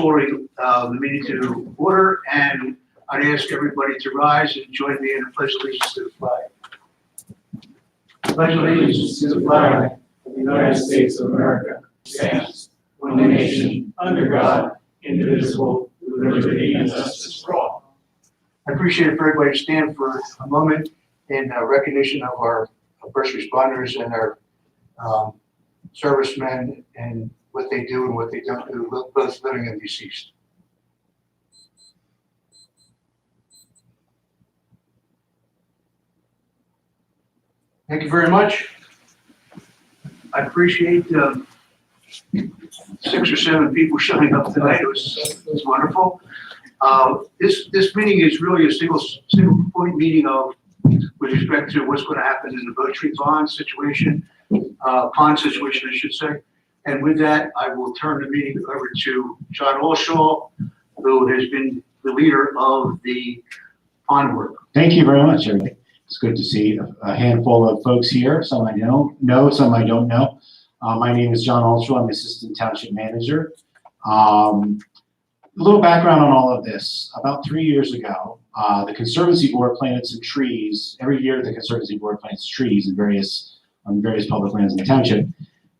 calling the meeting to order, and I'd ask everybody to rise and join me in the pledge of allegiance to the flag. Pledge allegiance to the flag of the United States of America, stands one nation under God, indivisible, with liberty and justice for all. I appreciate it for everybody to stand for a moment in recognition of our first responders and our servicemen and what they do and what they don't do, both living and deceased. Thank you very much. I appreciate 6 or 7 people showing up tonight. It was wonderful. This meeting is really a single point meeting of with respect to what's going to happen in the Bowtree pond situation, I should say. And with that, I will turn the meeting over to John Allshaw, who has been the leader of the pond work. Thank you very much, everybody. It's good to see a handful of folks here. Some I don't know, some I don't know. My name is John Allshaw. I'm Assistant Township Manager. A little background on all of this. About 3 years ago, the Conservancy Board planted some trees. Every year, the Conservancy Board plants trees in various public lands in the township.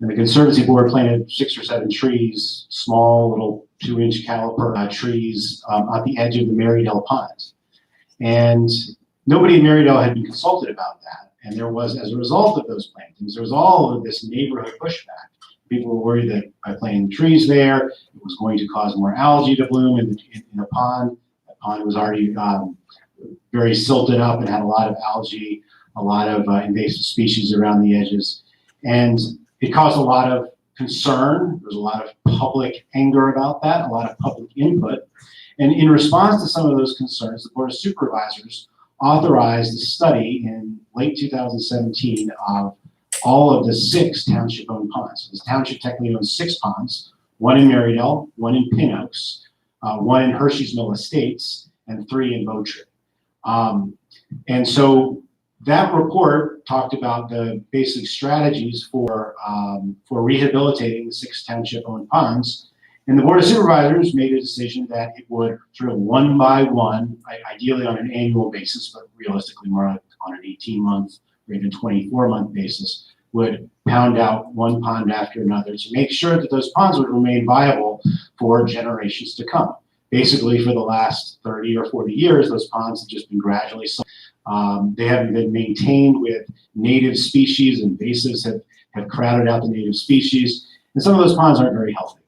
And the Conservancy Board planted 6 or 7 trees, small little 2-inch caliper trees at the edge of the Marydale Pond. And nobody in Marydale had been consulted about that. And there was, as a result of those plantings, there was all of this neighborhood pushback. People were worried that by planting trees there, it was going to cause more algae to bloom in the pond. The pond was already very silted up and had a lot of algae, a lot of invasive species around the edges. And it caused a lot of concern. There was a lot of public anger about that, a lot of public input. And in response to some of those concerns, the Board of Supervisors authorized a study in late 2017 of all of the 6 township-owned ponds. So the township technically owns 6 ponds, 1 in Marydale, 1 in Pin Oaks, 1 in Hershey's Mill Estates, and 3 in Bowtree. And so that report talked about the basic strategies for rehabilitating the 6 township-owned ponds. And the Board of Supervisors made a decision that it would sort of one by one, ideally on an annual basis, but realistically more on an 18-month or even 24-month basis, would pound out one pond after another to make sure that those ponds would remain viable for generations to come. Basically, for the last 30 or 40 years, those ponds have just been gradually they haven't been maintained with native species. Invasives have crowded out the native species, and some of those ponds aren't very healthy.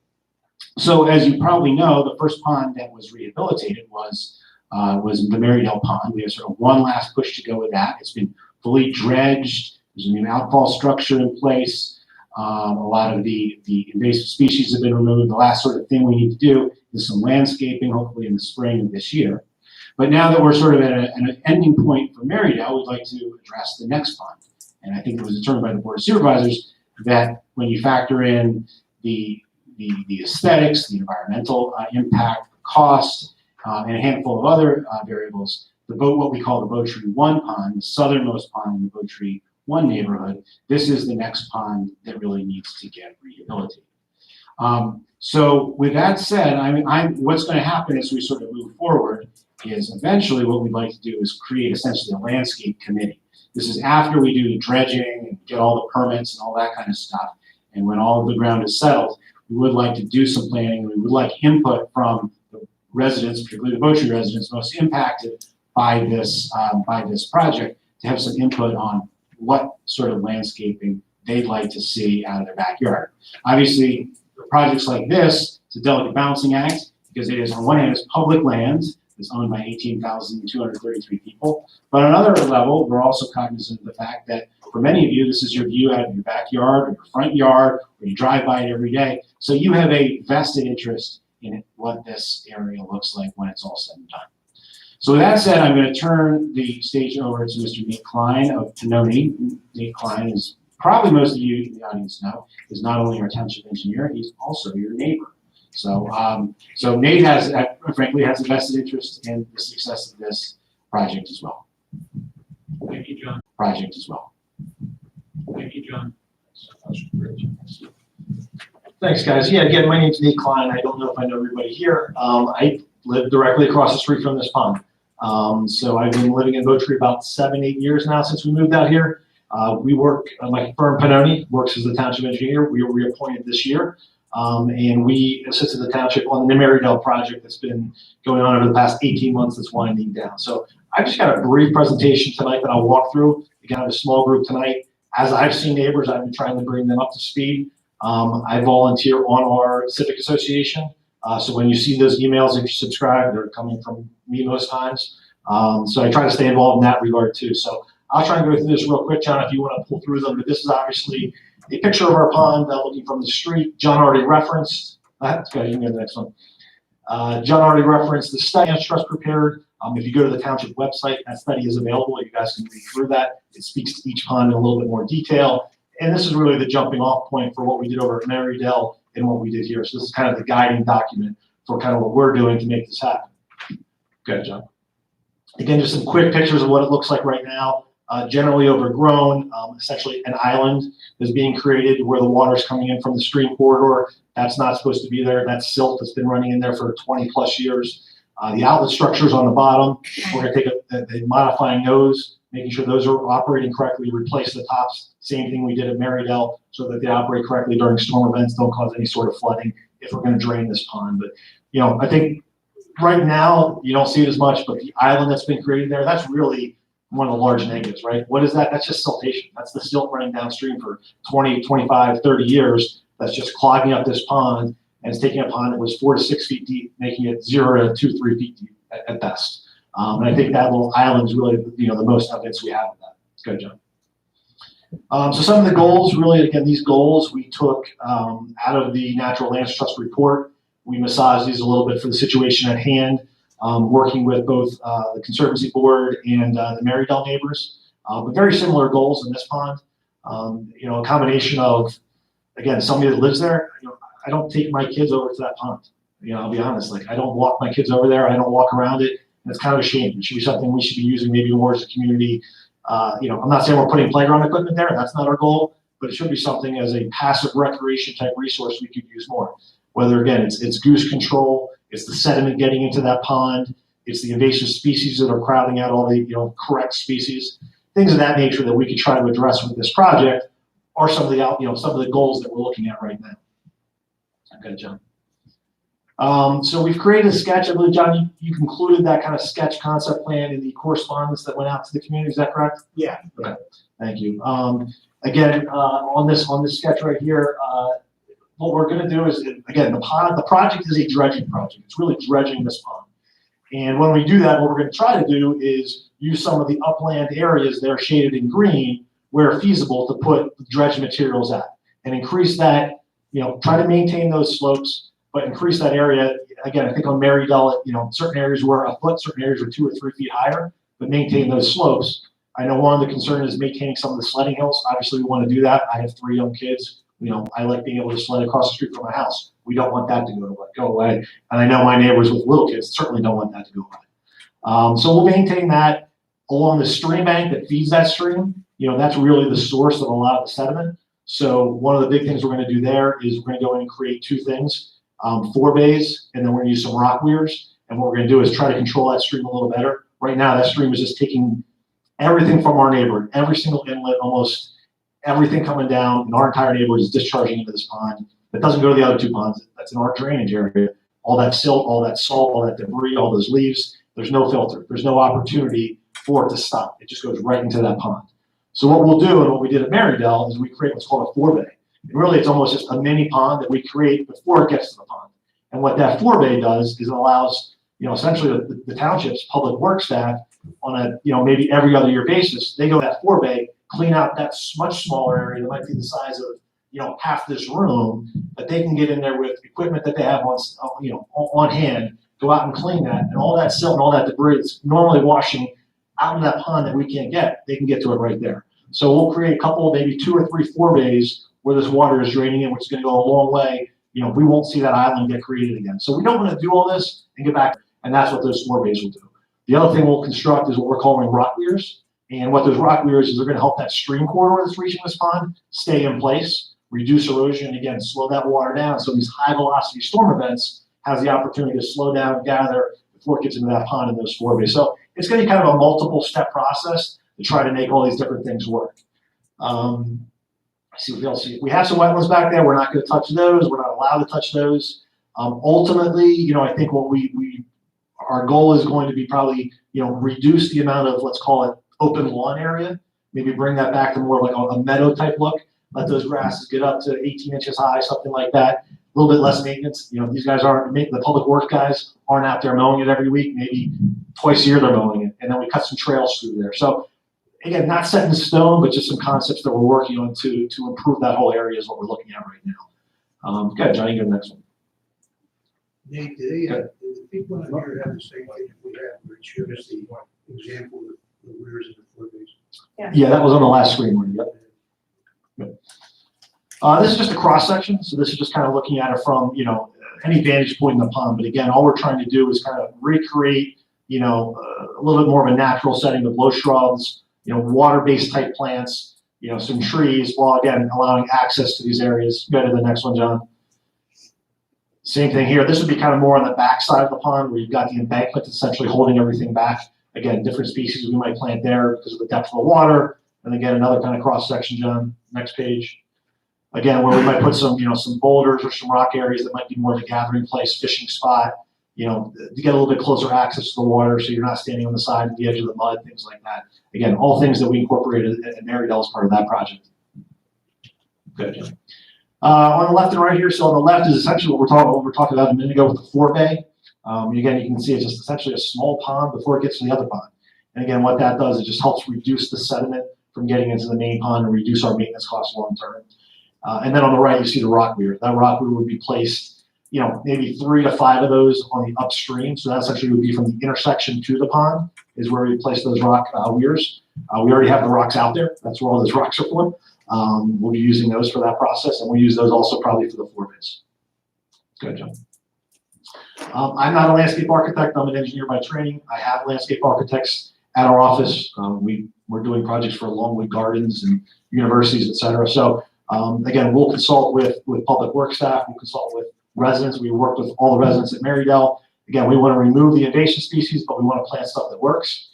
So as you probably know, the first pond that was rehabilitated was the Marydale Pond. We have sort of one last push to go with that. It's been fully dredged. There's a new outfall structure in place. A lot of the invasive species have been removed. The last sort of thing we need to do is some landscaping, hopefully in the spring of this year. But now that we're sort of at an ending point for Marydale, we'd like to address the next pond. And I think it was determined by the Board of Supervisors that when you factor in the aesthetics, the environmental impact, the cost, and a handful of other variables, what we call the Bowtree 1 pond, the southernmost pond in the Bowtree 1 neighborhood, this is the next pond that really needs to get rehabilitated. So with that said, what's going to happen as we sort of move forward is eventually what we'd like to do is create essentially a landscape committee. This is after we do the dredging and get all the permits and all that kind of stuff. And when all of the ground is settled, we would like to do some planning, and we would like input from the residents, particularly the Bowtree residents most impacted by this project, to have some input on what sort of landscaping they'd like to see out of their backyard. Obviously, projects like this, it's a delicate balancing act because it is, on one hand, it's public land. It's owned by 18,233 people. But on another level, we're also cognizant of the fact that for many of you, this is your view out of your backyard or your front yard, or you drive by it every day. So you have a vested interest in what this area looks like when it's all said and done. So with that said, I'm going to turn the stage over to Mr. Nate Klein of Pinoni. Nate Klein is, probably most of you in the audience know, is not only our township engineer, he's also your neighbor. So, so Nate has, frankly, has a vested interest in the success of this project as well. Thank you, John. Project as well. Thank you, John. Thank Thanks, guys. Yeah, again, my name's Nate Klein. I don't know if I know everybody here. I live directly across the street from this pond. So I've been living in Moultrie about 7-8 years now since we moved out here. We work, my firm Panoni works as the township engineer. We were reappointed this year. And we assisted the township on the Marydale project that's been going on over the past 18 months that's winding down. So I've just got a brief presentation tonight that I'll walk through. Again, I have a small group tonight. As I've seen neighbors, I've been trying to bring them up to speed. I volunteer on our civic association. So when you see those emails, if you subscribe, they're coming from me most times. So I try to stay involved in that regard too. So I'll try and go through this real quick, John, if you want to pull through them. But this is obviously a picture of our pond looking from the street. John already referenced, that's good, you can go to the next one. John already referenced the study I trust prepared. If you go to the township website, that study is available. You guys can read through that. It speaks to each pond in a little bit more detail. And this is really the jumping off point for what we did over at Marydale and what we did here. So this is kind of the guiding document for kind of what we're doing to make this happen. Go ahead, John. Again, just some quick pictures of what it looks like right now. Generally overgrown, essentially an island is being created where the water's coming in from the stream corridor. That's not supposed to be there. That's silt that's been running in there for 20 plus years. The outlet structures on the bottom, we're going to take a modifying those, making sure those are operating correctly, replace the tops. Same thing we did at Marydale so that they operate correctly during storm events, don't cause any sort of flooding if we're going to drain this pond. But, you know, I think right now you don't see it as much, but the island that's been created there, that's really one of the large negatives, right? What is that? That's just siltation. That's the silt running downstream for 20, 25, 30 years. That's just clogging up this pond. And it's taking a pond that was 4 to 6 feet deep, making it 0 to 2, 3 feet deep at best. And I think that little island is really, you know, the most evidence we have of that. Go, John. So some of the goals, really, again, these goals we took out of the Natural Lands Trust report. We massaged these a little bit for the situation at hand, working with both the Conservancy Board and the Marydale neighbors. But very similar goals in this pond. You know, a combination of, again, somebody that lives there. You know, I don't take my kids over to that pond. You know, I'll be honest. Like, I don't walk my kids over there. I don't walk around it. And it's kind of a shame. It should be something we should be using maybe more as a community. You know, I'm not saying we're putting playground equipment there. That's not our goal. But it should be something as a passive recreation type resource we could use more. Whether, again, it's goose control, it's the sediment getting into that pond, it's the invasive species that are crowding out all the, you know, correct species, things of that nature that we could try to address with this project are some of the, you know, some of the goals that we're looking at right now. Okay, John. So we've created a sketch. I believe, John, you concluded that kind of sketch concept plan in the correspondence that went out to the community. Is that correct? Yeah. Okay. Thank you. Again, on this sketch right here, what we're going to do is, again, the project is a dredging project. It's really dredging this pond. And when we do that, what we're going to try to do is use some of the upland areas that are shaded in green where feasible to put dredge materials at and increase that, you know, try to maintain those slopes, but increase that area. Again, I think on Marydale, you know, certain areas were a foot, certain areas were 2 or 3 feet higher, but maintain those slopes. I know one of the concerns is maintaining some of the sledding hills. Obviously, we want to do that. I have 3 young kids. You know, I like being able to sled across the street from my house. We don't want that to go away. And I know my neighbors with little kids certainly don't want that to go away. So we'll maintain that along the stream bank that feeds that stream. You know, that's really the source of a lot of the sediment. So one of the big things we're going to do there is we're going to go in and create 2 things, 4 bays, and then we're going to use some rock weirs. And what we're going to do is try to control that stream a little better. Right now, that stream is just taking everything from our neighborhood, every single inlet, almost everything coming down in our entire neighborhood is discharging into this pond. That doesn't go to the other 2 ponds. That's in our drainage area. All that silt, all that salt, all that debris, all those leaves, there's no filter. There's no opportunity for it to stop. It just goes right into that pond. So what we'll do, and what we did at Marydale, is we create what's called a 4-bay. And really, it's almost just a mini pond that we create before it gets to the pond. And what that 4-bay does is it allows, you know, essentially the township's public works staff on a, you know, maybe every other year basis, they go to that 4-bay, clean out that much smaller area that might be the size of, you know, half this room, that they can get in there with equipment that they have on, you know, on hand, go out and clean that, and all that silt and all that debris that's normally washing out in that pond that we can't get, they can get to it right there. So we'll create a couple, maybe 2 or 3 4-bays where this water is draining in, which is going to go a long way. You know, we won't see that island get created again. So we don't want to do all this and get back, and that's what those 4-bays will do. The other thing we'll construct is what we're calling rock weirs. And what those rock weirs is they're going to help that stream corridor that's reaching this pond stay in place. reduce erosion, and again, slow that water down. So these high velocity storm events has the opportunity to slow down, gather before it gets into that pond in those forebays. So it's going to be kind of a multiple step process to try to make all these different things work. See what else. We have some wetlands back there. We're not going to touch those. We're not allowed to touch those. Ultimately, you know, I think what our goal is going to be probably, you know, reduce the amount of, let's call it open lawn area, maybe bring that back to more like a meadow type look. Let those grasses get up to 18 inches high, something like that. A little bit less maintenance. You know, these guys aren't, the public works guys aren't out there mowing it every week. Maybe twice a year they're mowing it. And then we cut some trails through there. So again, not set in stone, but just some concepts that we're working on to improve that whole area is what we're looking at right now. Go ahead, Johnny, go to the next one. Nate, do the people in here have the same thing that we have, where it shows the example of the weirs and the forebays? Yeah, that was on the last screen one. Yep. This is just a cross section, so this is just kind of looking at it from, you know, any vantage point in the pond. But again, all we're trying to do is kind of recreate, you know, a little bit more of a natural setting with low shrubs, you know, water-based type plants, you know, some trees, while again allowing access to these areas. Go to the next one, John. Same thing here. This would be kind of more on the back side of the pond where you've got the embankment essentially holding everything back. Again, different species we might plant there because of the depth of the water. And again, another kind of cross section, John. Next page. Again, where we might put some, you know, some boulders or some rock areas that might be more of a gathering place, fishing spot, you know, to get a little bit closer access to the water so you're not standing on the side at the edge of the mud, things like that. Again, all things that we incorporated at Marydale as part of that project. Good, John. On the left and right here, so on the left is essentially what we're talking about a minute ago with the forebay. Again, you can see it's just essentially a small pond before it gets to the other pond. And again, what that does, it just helps reduce the sediment from getting into the main pond and reduce our maintenance costs long term. And then on the right, you see the rock weir. That rock weir would be placed, you know, maybe 3 to 5 of those on the upstream. So that essentially would be from the intersection to the pond is where we place those rock weirs. We already have the rocks out there. That's where all those rocks are for. We'll be using those for that process, and we'll use those also probably for the forebays. Good, John. I'm not a landscape architect. I'm an engineer by training. I have landscape architects at our office. We're doing projects for Longwood Gardens and universities, et cetera. So again, we'll consult with public works staff. We'll consult with residents. We work with all the residents at Marydale. Again, we want to remove the invasive species, but we want to plant stuff that works.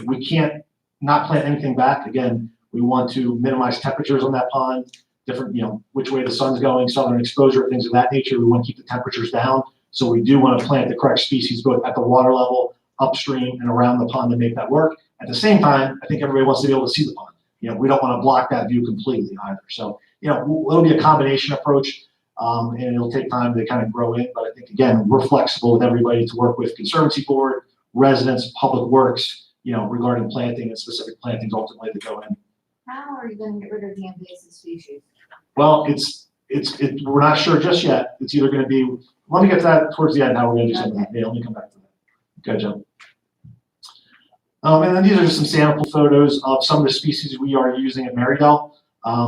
We can't not plant anything back. Again, we want to minimize temperatures on that pond, different, you know, which way the sun's going, southern exposure, things of that nature. We want to keep the temperatures down. So we do want to plant the correct species both at the water level, upstream, and around the pond to make that work. At the same time, I think everybody wants to be able to see the pond. You know, we don't want to block that view completely either. So, you know, it'll be a combination approach, and it'll take time to kind of grow in. But I think, again, we're flexible with everybody to work with Conservancy Board, residents, public works, you know, regarding planting and specific plantings ultimately that go in. How are you going to get rid of the invasive species? Well, we're not sure just yet. It's either going to be, let me get to that towards the end, how we're going to do something. Yeah, let me come back to that. Good job. And then these are just some sample photos of some of the species we are using at Marydale.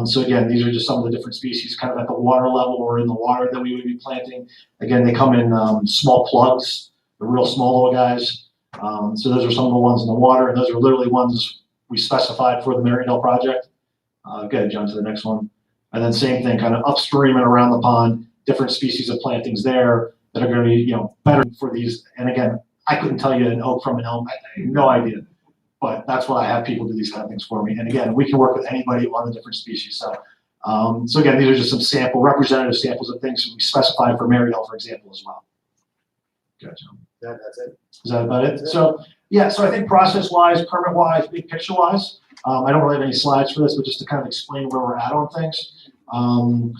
So again, these are just some of the different species kind of at the water level or in the water that we would be planting. Again, they come in small plugs, the real small little guys. So those are some of the ones in the water, and those are literally ones we specified for the Marydale project. Go ahead, John, to the next one. And then same thing, kind of upstream and around the pond, different species of plantings there that are going to be, you know, better for these. And again, I couldn't tell you an oak from an elm. I have no idea. But that's why I have people do these kind of things for me. And again, we can work with anybody on the different species. So, so again, these are just some representative samples of things that we specified for Marydale, for example, as well. Gotcha. That's it. Is that about it? So, yeah, so I think process-wise, permit-wise, big picture-wise, I don't really have any slides for this, but just to kind of explain where we're at on things.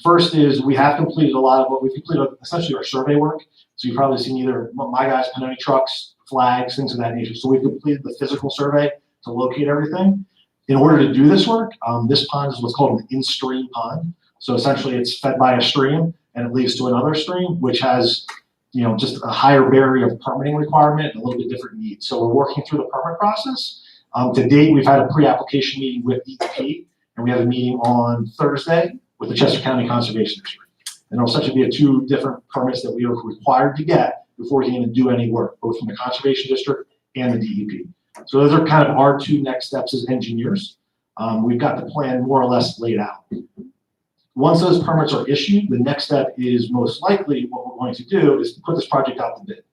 First is we have completed a lot of what we've completed, essentially our survey work. So you've probably seen either my guys, Panoni trucks, flags, things of that nature. So we've completed the physical survey to locate everything. In order to do this work, this pond is what's called an in-stream pond. So essentially it's fed by a stream and it leads to another stream, which has, you know, just a higher barrier of permitting requirement and a little bit different needs. So we're working through the permit process. To date, we've had a pre-application meeting with DEP, and we have a meeting on Thursday with the Chester County Conservation District. And it'll essentially be 2 different permits that we are required to get before we can even do any work, both from the Conservation District and the DEP. So those are kind of our 2 next steps as engineers. We've got the plan more or less laid out. Once those permits are issued, the next step is most likely what we're going to do is put this project out to bid.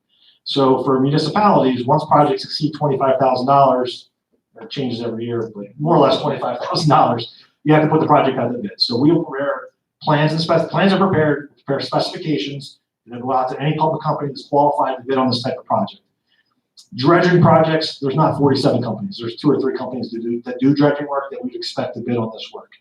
So for municipalities, once projects exceed $25,000, it changes every year, but more or less $25,000, you have to put the project out to bid. So we will prepare plans and plans are prepared, prepare specifications, and then go out to any public company that's qualified to bid on this type of project. Dredging projects, there's not 47 companies. There's 2 or 3 companies that do dredging work that we'd expect to bid on this work.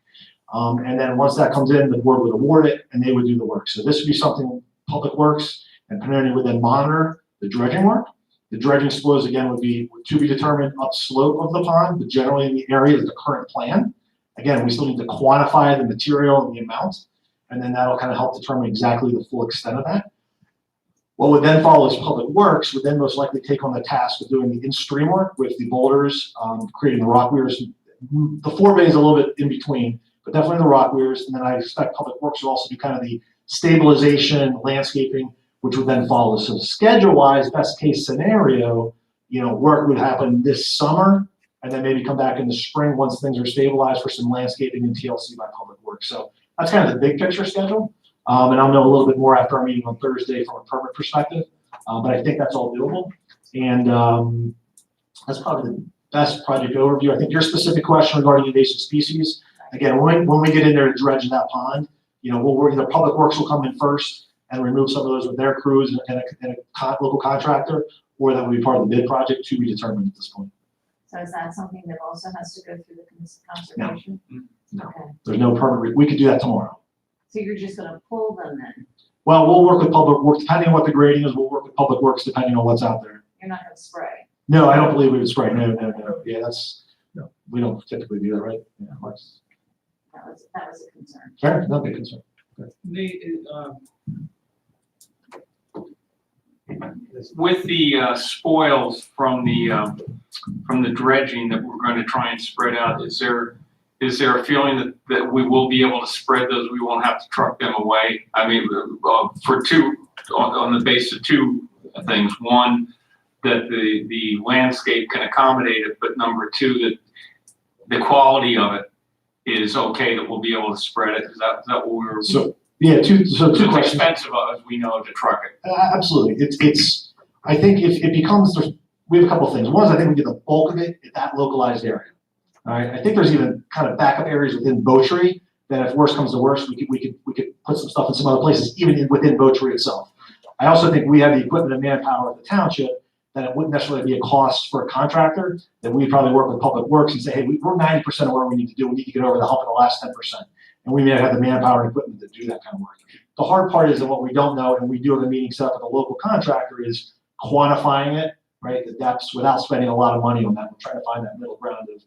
And then once that comes in, the board would award it and they would do the work. So this would be something Public Works and Panoni would then monitor the dredging work. The dredging flows again would be to be determined upslope of the pond, but generally in the area of the current plan. Again, we still need to quantify the material and the amount, and then that'll kind of help determine exactly the full extent of that. What would then follow is Public Works would then most likely take on the task of doing the in-stream work with the boulders, creating the rock weirs. The forebay is a little bit in between, but definitely the rock weirs. And then I expect Public Works will also do kind of the stabilization, landscaping, which would then follow. So schedule-wise, best case scenario, work would happen this summer, and then maybe come back in the spring once things are stabilized for some landscaping and TLC by Public Works. So that's kind of the big picture schedule. And I'll know a little bit more after our meeting on Thursday from a permit perspective. But I think that's all doable. And that's probably the best project overview. I think your specific question regarding invasive species, again, when we get in there to dredge that pond, we'll work, either Public Works will come in first and remove some of those with their crews and a local contractor, or that will be part of the bid project to be determined at this point. So is that something that also has to go through the conservation? No. Okay. There's no permit. We could do that tomorrow. So you're just gonna pull them then? Well, we'll work with Public Works, depending on what the grading is, we'll work with Public Works depending on what's out there. You're not gonna spray? No, I don't believe we would spray. No. Yeah, no, we don't typically do that, right? Yeah, That was a concern. fair, not a big concern. With the spoils from the dredging that we're going to try and spread out, is there a feeling that we will be able to spread those? We won't have to truck them away. I mean, on the basis of 2 things. one, that the landscape can accommodate it, but number 2, that the quality of it is okay, that we'll be able to spread it. Is that what we were? So yeah, two it's questions. expensive, as we know, to truck it. Absolutely. It's. I think if it becomes, we have a couple of things. One is I think we get the bulk of it at that localized area. All right. I think there's even kind of backup areas within Bowtree that, if worse comes to worse, we could put some stuff in some other places, even within Bowtree itself. I also think we have the equipment and manpower at the township that it wouldn't necessarily be a cost for a contractor, that we'd probably work with Public Works and say, hey, we're 90% of where we need to do. We need to get over the hump in the last 10%. And we may have the manpower and equipment to do that kind of work. The hard part is that what we don't know, and we do have a meeting set up with a local contractor, is quantifying it, right? The depths without spending a lot of money on that. We're trying to find that middle ground of,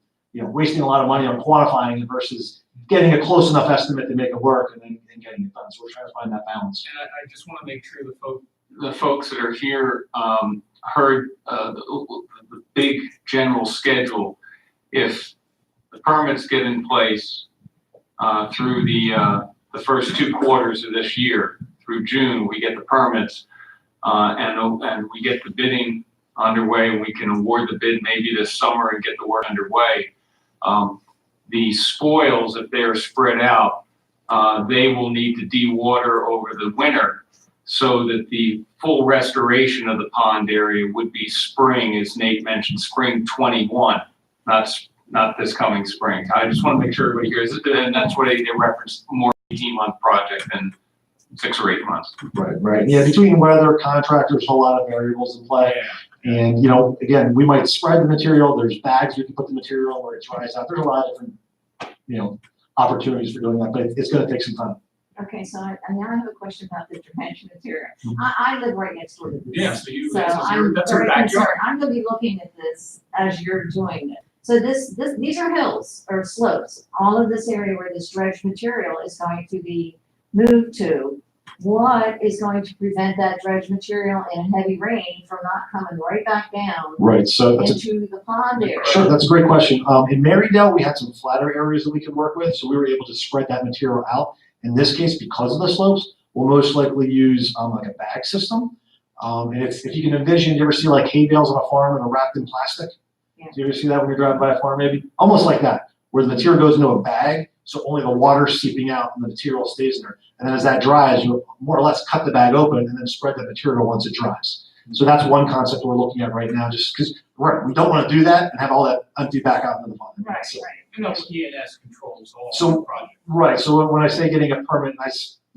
wasting a lot of money on quantifying it versus getting a close enough estimate to make it work and then getting it done. So we're trying to find that balance. And I just want to make sure the folks that are here heard the big general schedule. If the permits get in place through the first 2 quarters of this year, through June, we get the permits and we get the bidding underway, and we can award the bid maybe this summer and get the work underway. The spoils, if they are spread out, they will need to dewater over the winter, so that the full restoration of the pond area would be spring, as Nate mentioned, spring 21, not this coming spring. I just want to make sure everybody hears it, and that's what they referenced, more 18-month project than 6 or 8 months. Right. Yeah, between weather, contractors, a whole lot of variables in play. And, again, we might spread the material. There's bags we can put the material in where it dries out. There's a lot of different, opportunities for doing that, but it's going to take some time. Okay, so now I have a question about the dredging material. I live right next door to this. Yeah, so I'm that's very your backyard. concerned. I'm gonna be looking at this as you're doing it. So these are hills or slopes. All of this area where this dredged material is going to be moved to. What is going to prevent that dredged material in heavy rain from not coming right back down Right. So into the pond area? Sure, that's a great question. In Marydale, we had some flatter areas that we could work with, so we were able to spread that material out. In this case, because of the slopes, we'll most likely use like a bag system. And if you can envision, you ever see like hay bales on a farm and they're wrapped in plastic? Yeah. Do you ever see that when you're driving by a farm maybe? Almost like that. where the material goes into a bag, so only the water's seeping out and the material stays in there. And then as that dries, you more or less cut the bag open and then spread the material once it dries. So that's one concept we're looking at right now, just because we don't want to do that and have all that empty back out into the pond. Right, So- right. And those ENS controls all So- the project. Right, so when I say getting a permit,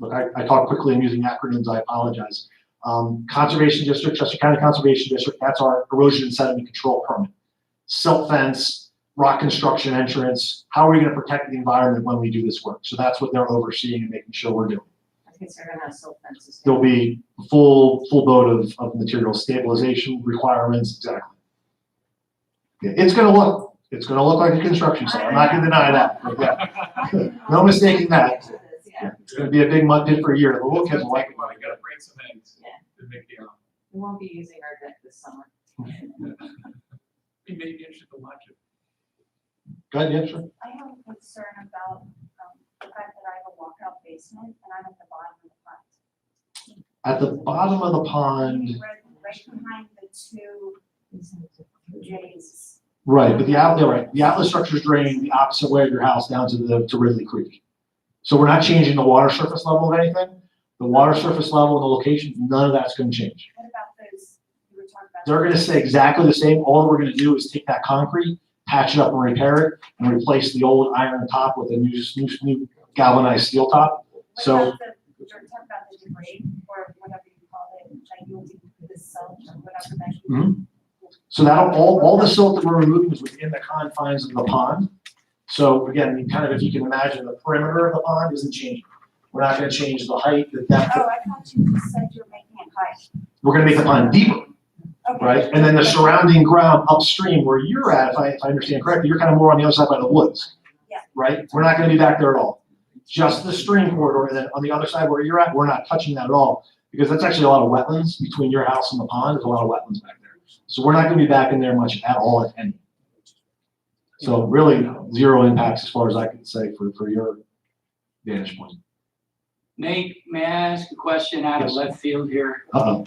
look, I talk quickly and using acronyms, I apologize. Conservation District, Chester County Conservation District, that's our erosion and sediment control permit. Silt fence, rock construction entrance, how are we gonna protect the environment when we do this work? So that's what they're overseeing and making sure we're doing. I guess they're gonna have silt fences. There'll be full boat of material stabilization requirements, exactly. Yeah, it's gonna look like a construction site, I'm not gonna deny that, but yeah. No mistaking that. Yeah, It's gonna be a big mud pit for a year, the little kids will like it. Well, you gotta break some eggs Yeah. to make the, we won't be using our deck this summer. we may be interested to watch it. Go ahead, yeah, sure. I have a concern about the fact that I have a walkout basement and I'm at the bottom of the front. At the bottom of the pond, Right behind the two J's. right, but the outlet structure's drained the opposite way of your house down to Ridley Creek. So we're not changing the water surface level of anything. The water surface level and the location, none of that's gonna change. What about those, you were talking about? They're gonna stay exactly the same. All we're gonna do is take that concrete, patch it up and repair it, and replace the old iron top with a new galvanized steel top. What So, about you're talking about the debris or whatever you call it, like you'll do the silt or whatever that you. Mhm. so that'll, all the silt that we're removing is within the confines of the pond. So again, kind of, if you can imagine, the perimeter of the pond isn't changing. We're not gonna change the height, the depth. Oh, I thought you just said you're making it high. We're gonna make the pond deeper, Okay. right? And then the surrounding ground upstream where you're at, if I understand correctly, you're kind of more on the other side by the woods. Yeah. Right? We're not gonna be back there at all. Just the stream corridor, and then on the other side where you're at, we're not touching that at all. Because that's actually a lot of wetlands between your house and the pond, there's a lot of wetlands back there. So we're not gonna be back in there much at all, if any. So really, zero impacts as far as I can say for your vantage point. Nate, may I ask a question out of Yes. left field here? Uh-oh.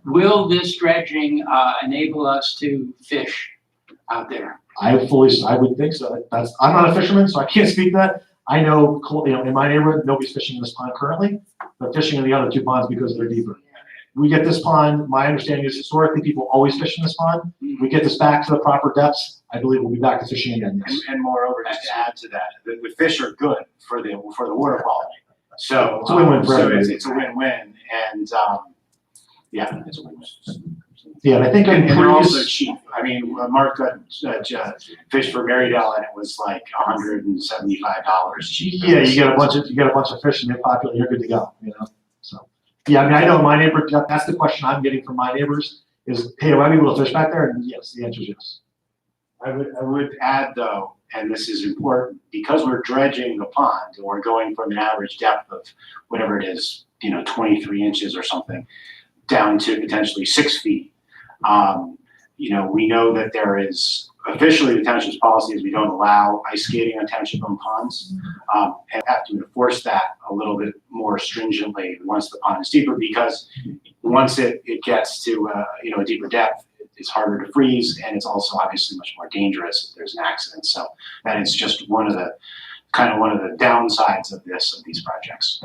Will this dredging enable us to fish out there? I would think so. I'm not a fisherman, so I can't speak to that. I know, in my neighborhood, nobody's fishing in this pond currently, but fishing in the other two ponds because they're deeper. We get this pond, my understanding is historically people always fish in this pond. We get this back to the proper depths, I believe we'll be back to fishing again, yes. And moreover, just to add to that, the fish are good for the water quality. So, It's a win-win for so everybody. it's a win-win, and, yeah, it's a win-win. Yeah, and I think in And they're also previous, cheap. I mean, Mark got, fish for Marydale and it was like $175 cheap. yeah, you get a bunch of fish and they're popular, you're good to go, so. Yeah, I mean, I know my neighbor, that's the question I'm getting from my neighbors is, hey, am I able to fish back there? And yes, the answer is yes. I would add though, and this is important, because we're dredging the pond and we're going from an average depth of whatever it is, 23 inches or something, down to potentially 6 feet. We know that there is, officially the township's policy is we don't allow ice skating on township-owned ponds. And have to enforce that a little bit more stringently once the pond is deeper, because once it gets to, a deeper depth, it's harder to freeze, and it's also obviously much more dangerous if there's an accident. So that is just one of the downsides of these projects.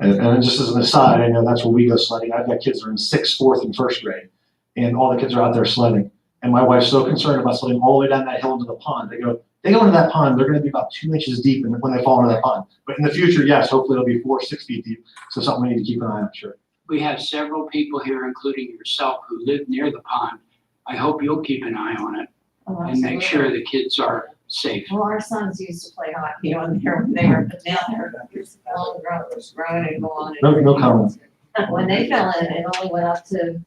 And just as an aside, I know that's where we go sledding. I've got kids that are in 6th, 4th, and 1st grade, and all the kids are out there sledding. And my wife's so concerned about sledding all the way down that hill into the pond. They go into that pond, they're gonna be about 2 inches deep when they fall into that pond. But in the future, yes, hopefully it'll be 4 or 6 feet deep. So something we need to keep an eye on, sure. We have several people here, including yourself, who live near the pond. I hope you'll keep an eye on it Oh, and make absolutely. sure the kids are safe. Well, our sons used to play hockey on there when they were, but now they're all grown and go on. No comment. When they fell in, it only went up to,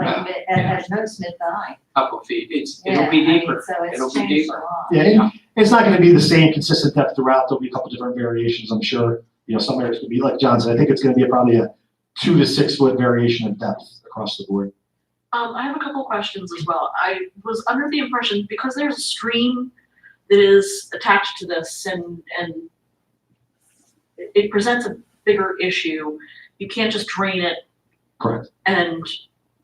at most mid-thigh. Couple feet. It'll Yeah, be I mean, deeper. So it's It'll be changed a deeper. lot. Yeah, it's not gonna be the same consistent depth throughout. There'll be a couple different variations, I'm sure. Some areas could be, like John said, I think it's gonna be probably a 2 to 6 foot variation of depth across the board. I have a couple questions as well. I was under the impression, because there's a stream that is attached to this and it presents a bigger issue, you can't just drain it Correct. and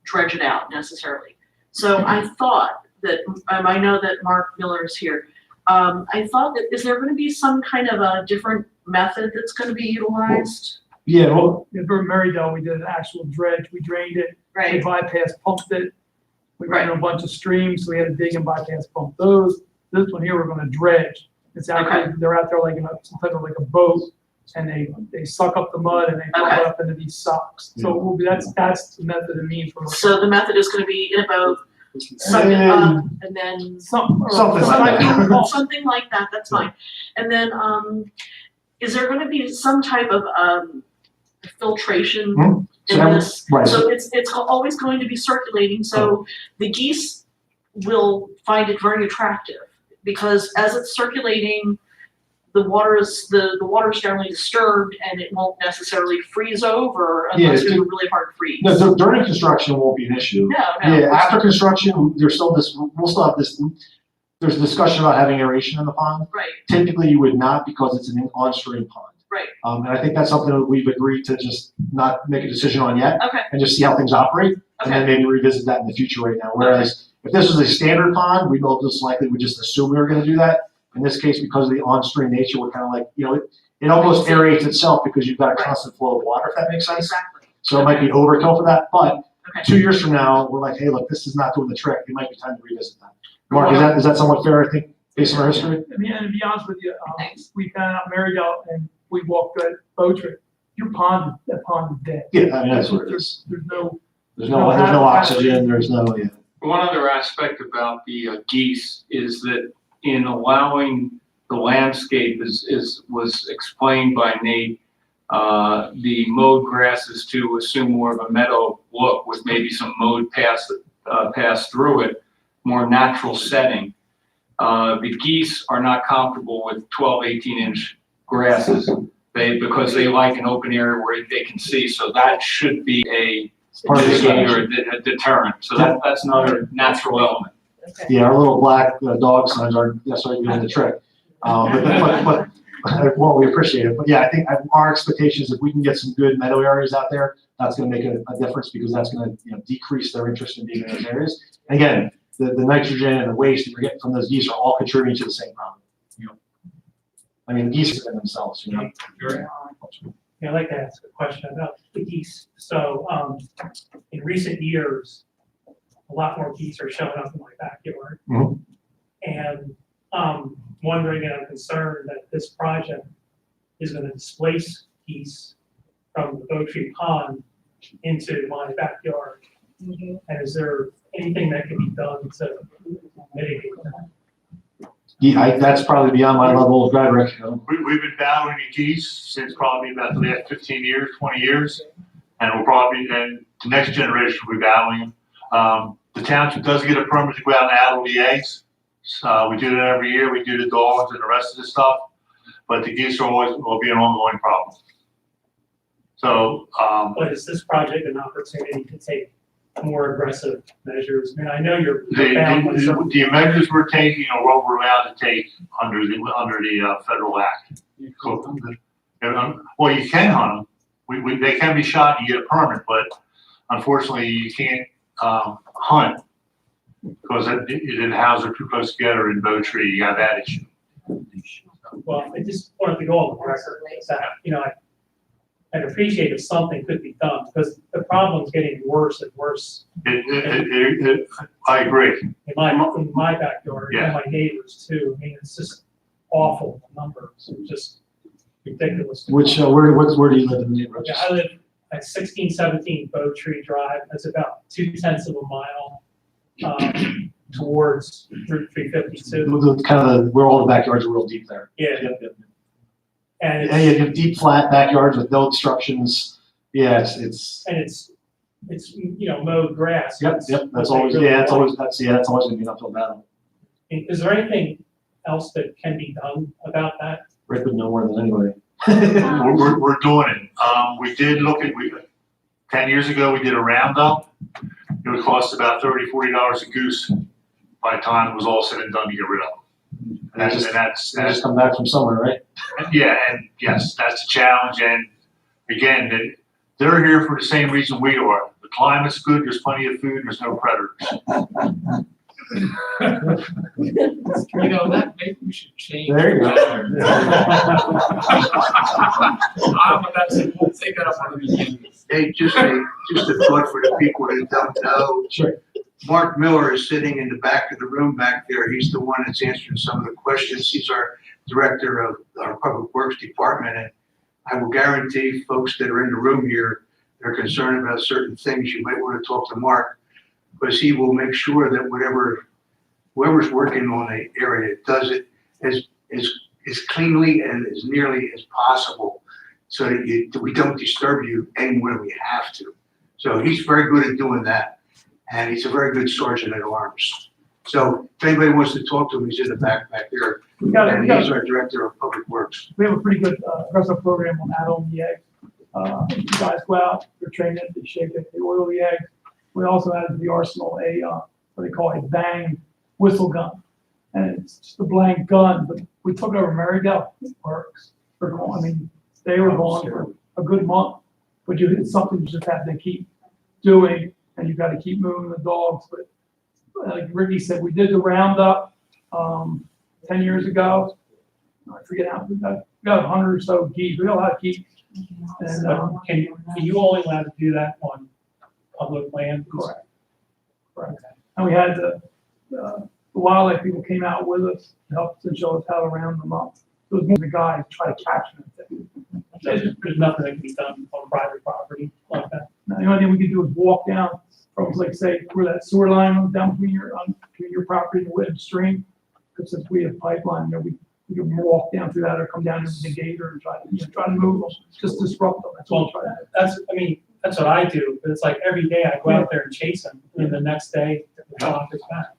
dredge it out necessarily. So I thought that, I know that Mark Miller is here, I thought that, is there gonna be some kind of a different method that's gonna be utilized? Yeah, well, For Marydale, we did an actual dredge, we drained it, we Right, bypass pumped it. We ran a bunch of streams, so we had to dig and bypass pump those. This one here, we're gonna dredge. It's actually, they're out there like in some type of like a boat, and they suck up the mud and they pump it up into these socks. So it will be, that's the method of means. so the method is gonna be in a boat, suck it up, and then Something something like that, that's fine. And then, is there gonna be some type of, filtration in this? right. So it's always going to be circulating, so the geese will find it very attractive, because as it's circulating, the water is generally disturbed, and it won't necessarily freeze over unless Yeah, there's a really hard freeze. No, so during construction won't be an issue. No. Yeah, after construction, there's still this, we'll still have this, there's a discussion about having aeration in the pond. Right, Typically, you would not, because it's an on-stream pond. right, And I think that's something that we've agreed to just not make a decision on yet, okay, and just see how things operate, and then maybe revisit that in the future right now. Whereas, if this was a standard pond, we most likely would just assume we were gonna do that. In this case, because of the on-stream nature, we're kind of like, it almost aerates itself because you've got a constant flow of water, if that makes sense. exactly. So it might be overkill for that, but Okay. 2 years from now, we're like, hey, look, this is not doing the trick. It might be time to revisit that. Mark, is that somewhat fair, I think, based on our history? I mean, and to be honest with you, Thanks. we found out Marydale and we walked that boat trip. That pond is dead. Yeah, I mean, that's what it is. There's no, There's no oxygen, there's no, One other aspect about the geese is that in allowing the landscape was explained by Nate, the mowed grasses to assume more of a meadow look with maybe some mowed pass through it, more natural setting. The geese are not comfortable with 12, 18-inch grasses. Because they like an open area where they can see, so that should be a Part of the mitigator or a deterrent. So that's another natural element. yeah, our little black dog signs aren't necessarily doing the trick. But well, we appreciate it. But yeah, I think our expectation is if we can get some good meadow areas out there, that's gonna make a difference, because that's gonna, decrease their interest in being in those areas. And again, the nitrogen and the waste that you're getting from those geese are all contributing to the same problem. I mean, geese in themselves, Sure. I'd like to ask a question about the geese. So, in recent years, a lot more geese are showing up in my backyard. Mhm. And wondering, and I'm concerned that this project is gonna displace geese from the Bowtree Pond into my backyard. And is there anything that can be done to mitigate that? Yeah, that's probably beyond my level of rhetoric. We've been battling the geese since probably about the last 15 years, 20 years, and and the next generation will be battling them. The township does get a permit to go out and add all the eggs. We do that every year. We do the dogs and the rest of the stuff, but the geese will be an ongoing problem. So, But is this project an opportunity to take more aggressive measures? I mean, I know you're. the measures we're taking are what we're allowed to take under the federal act. Well, you can hunt them. They can be shot and you get a permit, but unfortunately you can't hunt because the houses are too close together in Bowtree. You got that issue. Well, I just wanted to go on the record that, I'd appreciate if something could be done, because the problem's getting worse and worse I agree. in my backyard, and my neighbors too. I mean, it's just awful, the numbers, it's just ridiculous. Where do you live in the neighborhood? Yeah, I live at 1617 Bowtree Drive. That's about 2/10 of a mile towards Route 352. Where all the backyards are real deep there. Yeah, Yep. and And you have deep, flat backyards with no obstructions. Yeah, it's. it's mowed grass. Yep, that's always gonna be an uphill battle. Is there anything else that can be done about that? Rick would know more than anybody. We're doing it. We did 10 years ago, we did a roundup. It would cost about $30, $40 a goose by the time it was all said and done to get rid of them. And that's They just come back from somewhere, right? yeah, and yes, that's a challenge. And again, they're here for the same reason we are. The climate's good, there's plenty of food, there's no predators. You know, that, maybe we should change. There you go. I'm about to take that up on the beginning. Hey, just a thought for the people that don't know. Sure. Mark Miller is sitting in the back of the room back there. He's the one that's answering some of the questions. He's our director of our Public Works Department. And I will guarantee folks that are in the room here, they're concerned about certain things. You might want to talk to Mark, because he will make sure that whoever's working on the area does it as cleanly and as nearly as possible, so that we don't disturb you any more than we have to. So he's very good at doing that, and he's a very good sergeant at arms. So if anybody wants to talk to him, he's in the back there, and he's our director of public works. We have a pretty good aggressive program on add-on the egg. You guys go out, you're trained it, they shake it, they oil the egg. We also added to the arsenal a what they call a bang whistle gun, and it's just a blank gun. But we took it over Marydale. It works. They were gone for a good month, but it's something you just have to keep doing, and you got to keep moving the dogs. But like Ricky said, we did the roundup 10 years ago. I forget how we got 100 or so geese. We don't have geese. And can you only allowed to do that on public land? Correct. And we had the wildlife people came out with us to help us and show us how to round them up. So it was more the guys try to catch them. There's nothing that can be done on private property like that. Now, the only thing we can do is walk down from, like, say, where that sewer line was down between your property and the Whitten stream. Because since we have pipeline, we can walk down through that or come down into the gator and try to move them, just disrupt them. That's all. That's what I do. But it's like every day I go out there and chase them, and the next day the dog is back.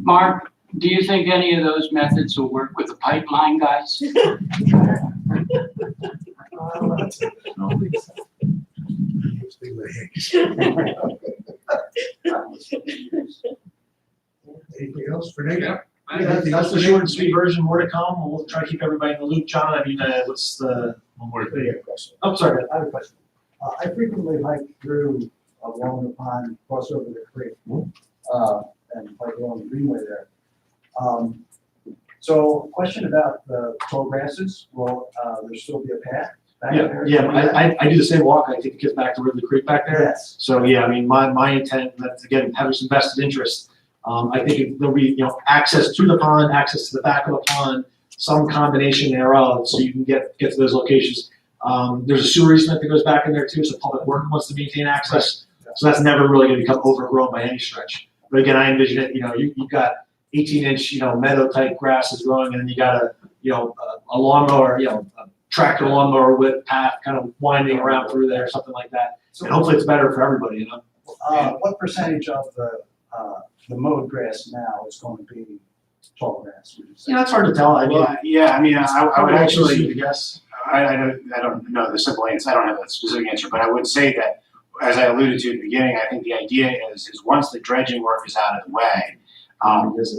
Mark, do you think any of those methods will work with the pipeline guys? I don't think so. Anything else for Nick? That's the short and sweet version. More to come. We'll try to keep everybody in the loop. John, I mean, what's the One more thing. Video question. Oh, sorry. I have a question. I frequently hike through along the pond, cross over the creek, and hike along the greenway there. So, question about the tall grasses. Will there still be a path back there? Yeah. I do the same walk. I take the kids back to Ridley Creek back there. Yes. So yeah, I mean, my intent, that's again having some vested interest. I think there'll be access to the pond, access to the back of the pond, some combination thereof, so you can get to those locations. There's a sewer easement that goes back in there too, so public work wants to maintain access. So that's never really going to become overgrown by any stretch. But again, I envision it. You've got 18-inch meadow type grasses growing, and then you got a lawnmower, a tractor lawnmower width path kind of winding around through there, something like that. And hopefully it's better for everybody. What percentage of the mowed grass now is going to be tall grass? Would you say? That's hard to tell. I mean, I would actually, guess. I don't know the simple answer. I don't have a specific answer, but I would say that, as I alluded to at the beginning, I think the idea is once the dredging work is out of the way,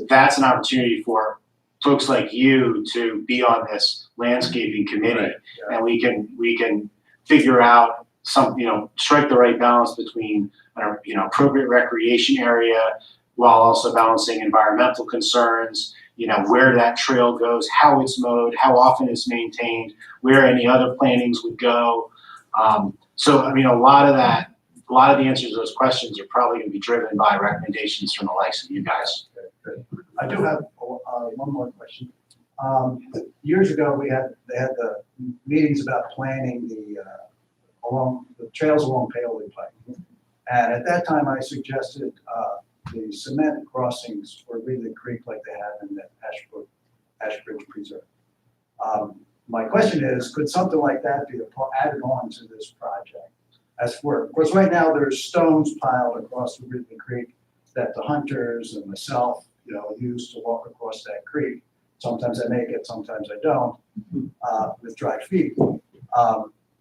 that's an opportunity for folks like you to be on this landscaping committee, Right. Yeah. and we can figure out strike the right balance between appropriate recreation area while also balancing environmental concerns. Where that trail goes, how it's mowed, how often it's maintained, where any other plantings would go. So I mean, a lot of the answers to those questions are probably going to be driven by recommendations from the likes of you guys. Good. I do have one more question. Years ago, they had the meetings about planning along the trails along Paoli Pike, and at that time, I suggested the cement crossings for Ridley Creek, like they have in the Ashbridge Preserve. My question is, could something like that be added on to this project? Because right now there's stones piled across the Ridley Creek that the hunters and myself, use to walk across that creek. Sometimes I make it, sometimes I don't, with dry feet.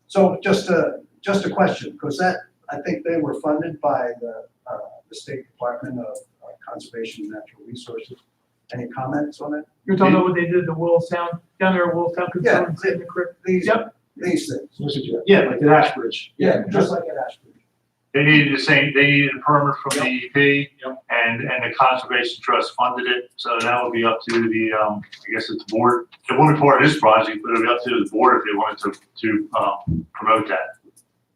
So just a question, because I think they were funded by the State Department of Conservation and Natural Resources. Any comments on it? You're talking about what they did to Willstown, down there at Willstown Conservancy in the creek? These things. Yeah, like the Ashbridge. Yeah, just like at Ashbridge. They needed a permit from the EP, and and the Conservation Trust funded it, so that would be up to the, I guess it's the board. It won't be part of this project, but it'll be up to the board if they wanted to promote that,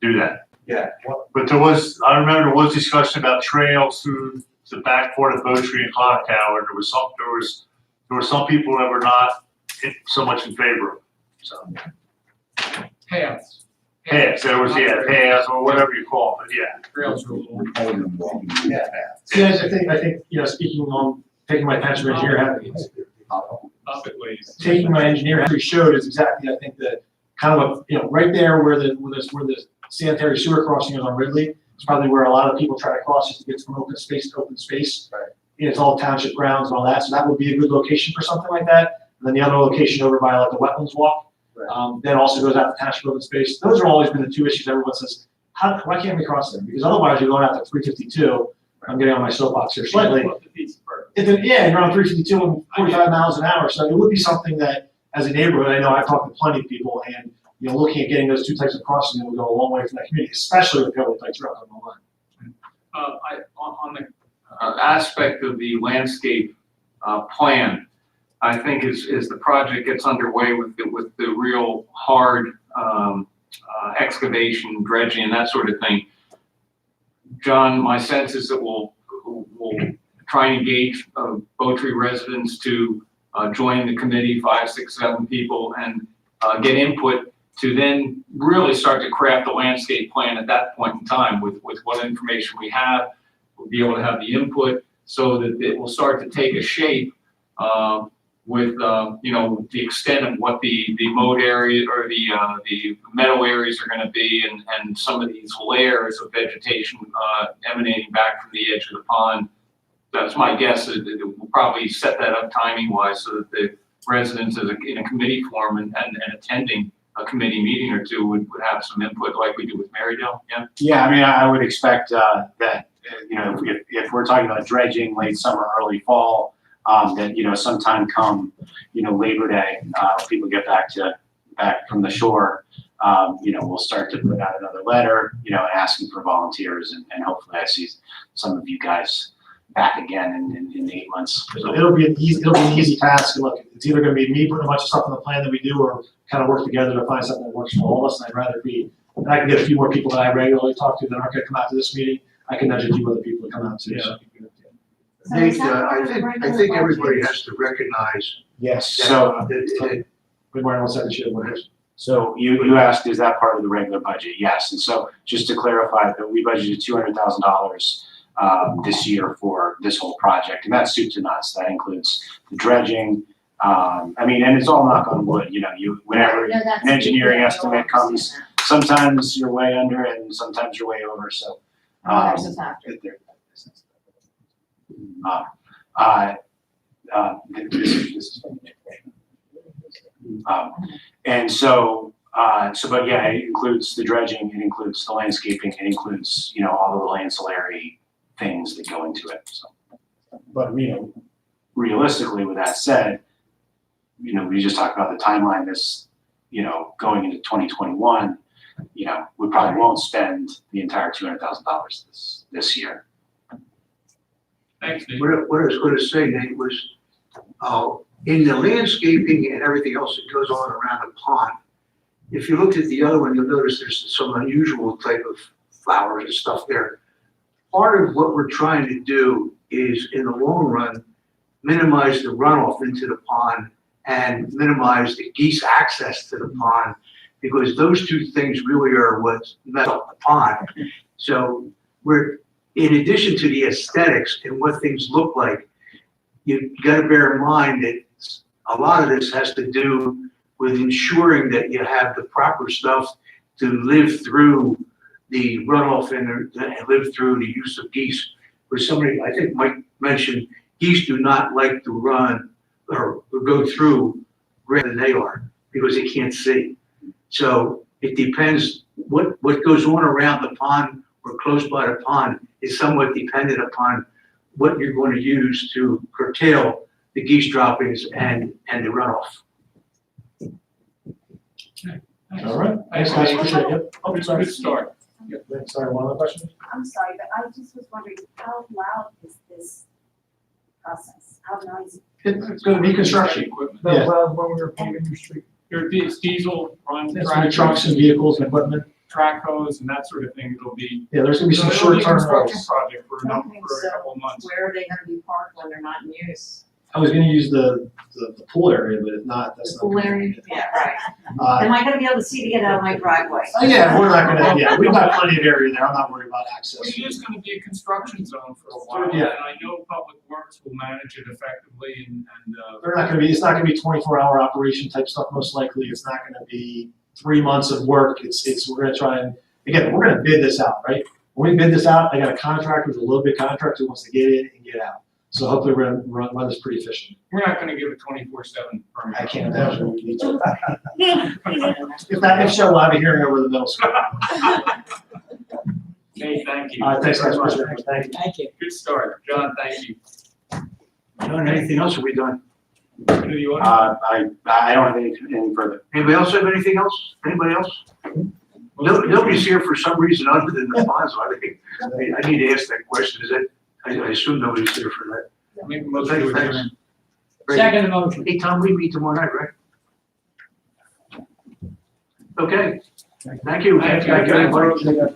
do that. Yeah, well, But I remember there was discussion about trails through the back part of Bow Tree and Clock Tower. There were some people that were not so much in favor of it, so. Paths. Paths, there was, yeah, paths or whatever you call it, yeah. Trails are a little. yeah. Yeah, I think, you know, speaking on, taking my pension engineer hat, Up at ways. taking my engineer hat, showed is exactly, I think, the kind of, you know, right there where the sanitary sewer crossing is on Ridley, it's probably where a lot of people try to cross just to get from open space to open space. Right. And it's all township grounds and all that, so that would be a good location for something like that. And then the other location over by like the wetlands walk, Right. then also goes out to township open space. Those have always been the two issues everyone says, why can't we cross them? Because otherwise you're going out to 352. I'm getting on my soapbox here slightly. Yeah, you're on 352 and 45 miles an hour. So it would be something that, as a neighborhood, I know I've talked to plenty of people, and you know, looking at getting those two types of crossings would go a long way for that community, especially with Pebble Pike Trail coming online. On the aspect of the landscape plan, I think as the project gets underway with the real hard excavation, dredging, and that sort of thing, John, my sense is that we'll try and engage Bow Tree residents to join the committee, 5, 6, 7 people, and get input to then really start to craft the landscape plan at that point in time with what information we have. We'll be able to have the input so that it will start to take a shape with you know, the extent of what the mowed area or the meadow areas are going to be, and some of these layers of vegetation emanating back from the edge of the pond. That's my guess. We'll probably set that up timing wise so that the residents in a committee form and attending a committee meeting or two would have some input like we do with Marydale. Yeah. Yeah, I mean, I would expect that, you know, if we're talking about dredging late summer, early fall, that, you know, sometime come, you know, Labor Day, people get back from the shore, you know, we'll start to put out another letter, you know, asking for volunteers, and hopefully I see some of you guys back again in 8 months. So it'll be an easy task. And look, it's either going to be me putting a bunch of stuff on the plan that we do, or kind of work together to find something that works for all of us. And I'd rather and I can get a few more people that I regularly talk to that aren't going to come out to this meeting. I can nudge a few other people to come out too. So. So is that part I of the think regular everybody budget? has to recognize Yes, that, so, Good morning, 1 second, shit, what is? so you asked, is that part of the regular budget? Yes, and so just to clarify, that we budgeted $200,000 this year for this whole project, and that's soup to nuts. That includes the dredging. I mean, and it's all knock on wood, you know, whenever No, that's an engineering good. estimate comes, sometimes you're way under and sometimes you're way over, so. There's a factor. And so, but yeah, it includes the dredging, it includes the landscaping, it includes, you know, all of the ancillary things that go into it, so. But, you know, realistically, with that said, you know, we just talked about the timeline, this, you know, going into 2021, you know, we probably won't spend the entire $200,000 this year. Thanks, Nate. what I was going to say, Nate, was in the landscaping and everything else that goes on around the pond, if you looked at the other one, you'll notice there's some unusual type of flowers and stuff there. Part of what we're trying to do is, in the long run, minimize the runoff into the pond and minimize the geese access to the pond, because those two things really are what mess up the pond. So we're, in addition to the aesthetics and what things look like, you gotta bear in mind that a lot of this has to do with ensuring that you have the proper stuff to live through the runoff and live through the use of geese. Where somebody, I think Mike mentioned, geese do not like to run or go through greater than they are because they can't see. So it depends, what goes on around the pond or close by the pond is somewhat dependent upon what you're going to use to curtail the geese droppings and the runoff. All right, thanks guys, appreciate it. Yep. Oh, sorry. Good start. Sorry, one other question? I'm sorry, but I just was wondering, how loud is this process? How noisy? It's gonna be construction. Yeah. When we were paving your street. It's diesel, run It's gonna be trucks and vehicles and equipment. track hose and that sort of thing. It'll be. Yeah, there's gonna be some It'll be a short-term construction roles. project for a Okay, so couple of months. where are they gonna be parked when they're not in use? I was gonna use the pool area, but if not, that's The not. pool gonna area? be it. Yeah, right. Uh, Am I gonna be able to see to get out of my driveway? yeah, we're not gonna, yeah, we've got plenty of area there. I'm not worried about access. Well, it is gonna be a construction zone for a while, and Yeah. I know Public Works will manage it effectively and, They're not gonna be, it's not gonna be 24-hour operation type stuff, most likely. It's not gonna be 3 months of work. We're gonna try and, again, we're gonna bid this out, right? When we bid this out, I got a contractor who's a low bid contractor who wants to get in and get out. So hopefully we're gonna run this pretty efficient. we're not gonna give a 24/7 permit. I can't imagine we need to. If so, we'll have a hearing over the middle school. Okay, thank you. Thanks, guys. Appreciate it. Thank you. Thank you. Good start. John, thank you. John, anything else, are we done? Go to the audience. I don't have any further. Anybody else have anything else? Anybody else? Nobody's here for some reason other than the bonds, I think. I need to ask that question, is it, I assume nobody's here for that. Make a motion to Thanks. adjourn. Great. Second motion. Hey, Tom, we meet tomorrow night, right? Okay, thank you. Thank you. everybody. Thank you.